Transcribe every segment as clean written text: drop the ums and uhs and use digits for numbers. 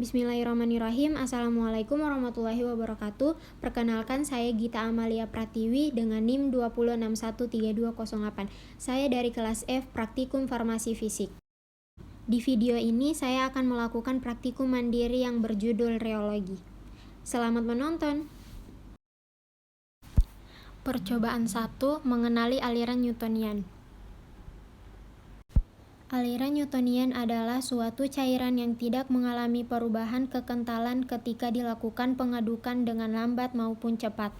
Bismillahirrahmanirrahim. Assalamualaikum warahmatullahi wabarakatuh. Perkenalkan, saya Gita Amalia Pratiwi dengan NIM 2061328. Saya dari kelas F Praktikum Farmasi Fisik. Di video ini saya akan melakukan praktikum mandiri yang berjudul reologi. Selamat menonton. Percobaan 1, mengenali aliran Newtonian. Aliran Newtonian adalah suatu cairan yang tidak mengalami perubahan kekentalan ketika dilakukan pengadukan dengan lambat maupun cepat.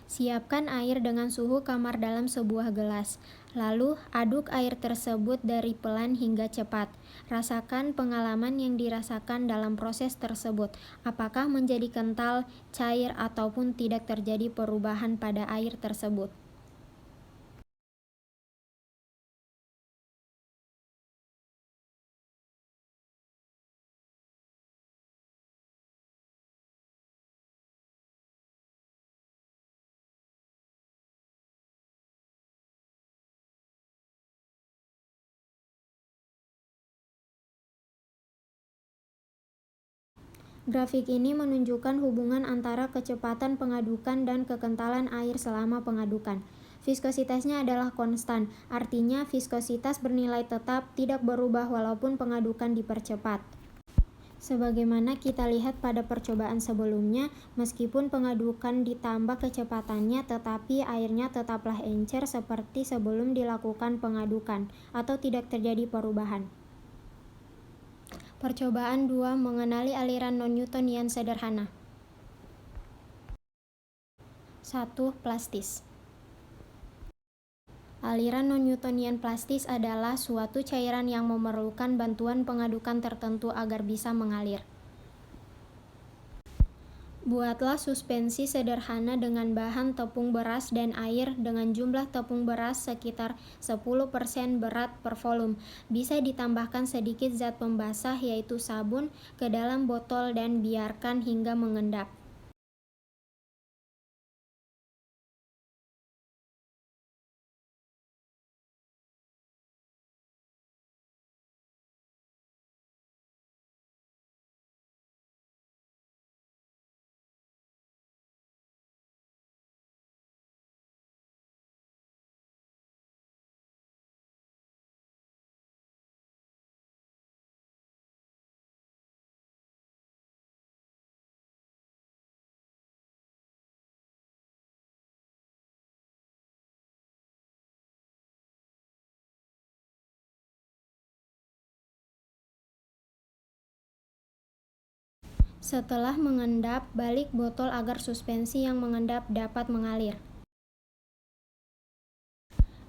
Siapkan air dengan suhu kamar dalam sebuah gelas. Lalu, aduk air tersebut dari pelan hingga cepat. Rasakan pengalaman yang dirasakan dalam proses tersebut. Apakah menjadi kental, cair, ataupun tidak terjadi perubahan pada air tersebut. Grafik ini menunjukkan hubungan antara kecepatan pengadukan dan kekentalan air selama pengadukan. Viskositasnya adalah konstan, artinya viskositas bernilai tetap, tidak berubah walaupun pengadukan dipercepat. Sebagaimana kita lihat pada percobaan sebelumnya, meskipun pengadukan ditambah kecepatannya, tetapi airnya tetaplah encer seperti sebelum dilakukan pengadukan, atau tidak terjadi perubahan. Percobaan 2, mengenali aliran non-Newtonian sederhana. 1. Plastis. Aliran non-Newtonian plastis adalah suatu cairan yang memerlukan bantuan pengadukan tertentu agar bisa mengalir. Buatlah suspensi sederhana dengan bahan tepung beras dan air dengan jumlah tepung beras sekitar 10% berat per volume. Bisa ditambahkan sedikit zat pembasah yaitu sabun ke dalam botol dan biarkan hingga mengendap. Setelah mengendap, balik botol agar suspensi yang mengendap dapat mengalir.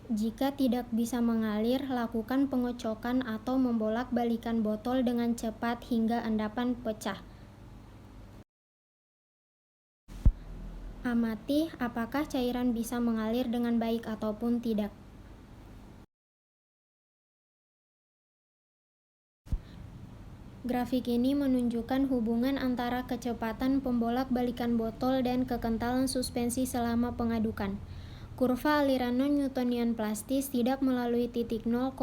Jika tidak bisa mengalir, lakukan pengocokan atau membolak-balikan botol dengan cepat hingga endapan pecah. Amati apakah cairan bisa mengalir dengan baik ataupun tidak. Grafik ini menunjukkan hubungan antara kecepatan pembolak-balikan botol dan kekentalan suspensi selama pengadukan. Kurva aliran non-Newtonian plastis tidak melalui titik 0,0,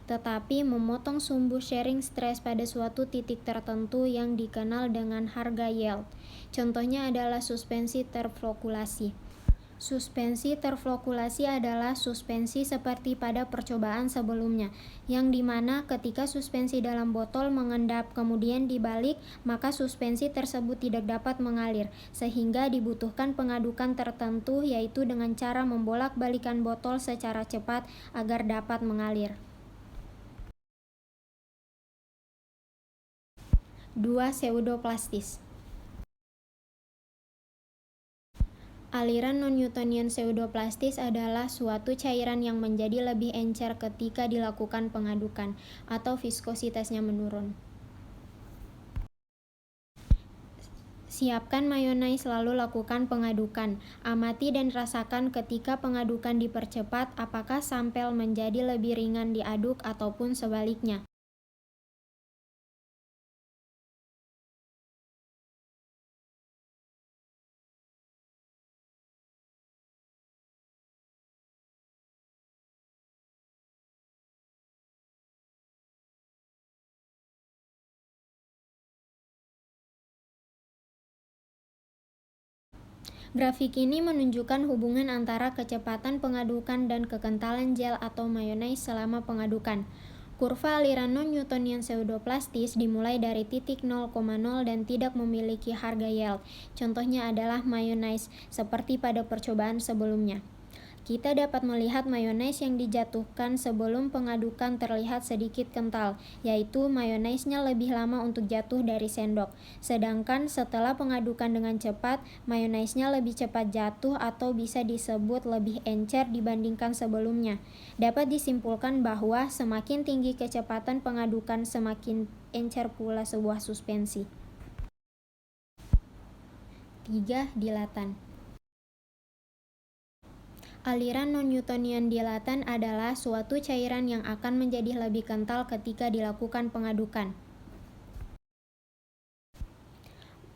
tetapi memotong sumbu shearing stress pada suatu titik tertentu yang dikenal dengan harga yield. Contohnya adalah suspensi terflokulasi. Suspensi terflokulasi adalah suspensi seperti pada percobaan sebelumnya, yang dimana ketika suspensi dalam botol mengendap kemudian dibalik, maka suspensi tersebut tidak dapat mengalir, sehingga dibutuhkan pengadukan tertentu yaitu dengan cara membolak-balikan botol secara cepat agar dapat mengalir. 2. Pseudoplastis. Aliran non-Newtonian pseudoplastis adalah suatu cairan yang menjadi lebih encer ketika dilakukan pengadukan, atau viskositasnya menurun. Siapkan mayonnaise lalu lakukan pengadukan. Amati dan rasakan ketika pengadukan dipercepat apakah sampel menjadi lebih ringan diaduk ataupun sebaliknya. Grafik ini menunjukkan hubungan antara kecepatan pengadukan dan kekentalan gel atau mayonnaise selama pengadukan. Kurva aliran non-Newtonian pseudoplastis dimulai dari titik 0,0 dan tidak memiliki harga yield. Contohnya adalah mayonnaise, seperti pada percobaan sebelumnya. Kita dapat melihat mayonnaise yang dijatuhkan sebelum pengadukan terlihat sedikit kental, yaitu mayonnaise-nya lebih lama untuk jatuh dari sendok. Sedangkan setelah pengadukan dengan cepat, mayonnaise-nya lebih cepat jatuh atau bisa disebut lebih encer dibandingkan sebelumnya. Dapat disimpulkan bahwa semakin tinggi kecepatan pengadukan, semakin encer pula sebuah suspensi. 3. Dilatan. Aliran non-Newtonian dilatan adalah suatu cairan yang akan menjadi lebih kental ketika dilakukan pengadukan.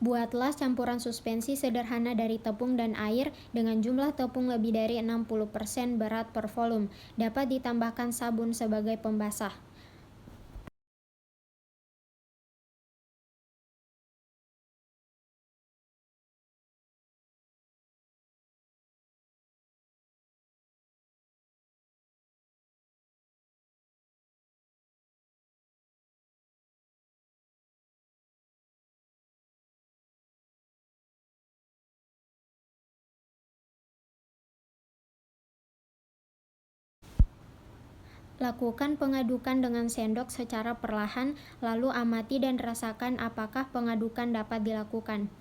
Buatlah campuran suspensi sederhana dari tepung dan air dengan jumlah tepung lebih dari 60% berat per volume. Dapat ditambahkan sabun sebagai pembasah. Lakukan pengadukan dengan sendok secara perlahan, lalu amati dan rasakan apakah pengadukan dapat dilakukan.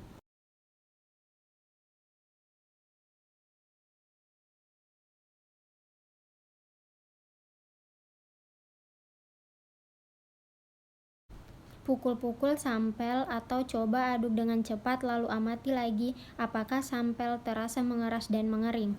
Pukul-pukul sampel atau coba aduk dengan cepat lalu amati lagi apakah sampel terasa mengeras dan mengering.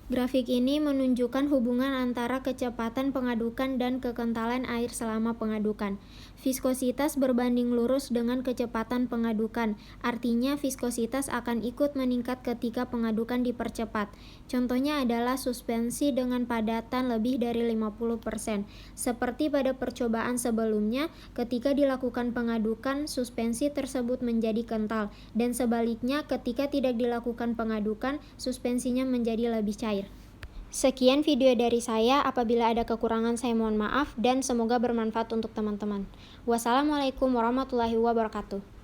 Grafik ini menunjukkan hubungan antara kecepatan pengadukan dan kekentalan air selama pengadukan. Viskositas berbanding lurus dengan kecepatan pengadukan, artinya viskositas akan ikut meningkat ketika pengadukan dipercepat. Contohnya adalah suspensi dengan padatan lebih dari 50%. Seperti pada percobaan sebelumnya, ketika dilakukan pengadukan, suspensi tersebut menjadi kental, dan sebaliknya ketika tidak dilakukan pengadukan, suspensinya menjadi lebih cair. Sekian video dari saya, apabila ada kekurangan saya mohon maaf dan semoga bermanfaat untuk teman-teman. Wassalamualaikum warahmatullahi wabarakatuh.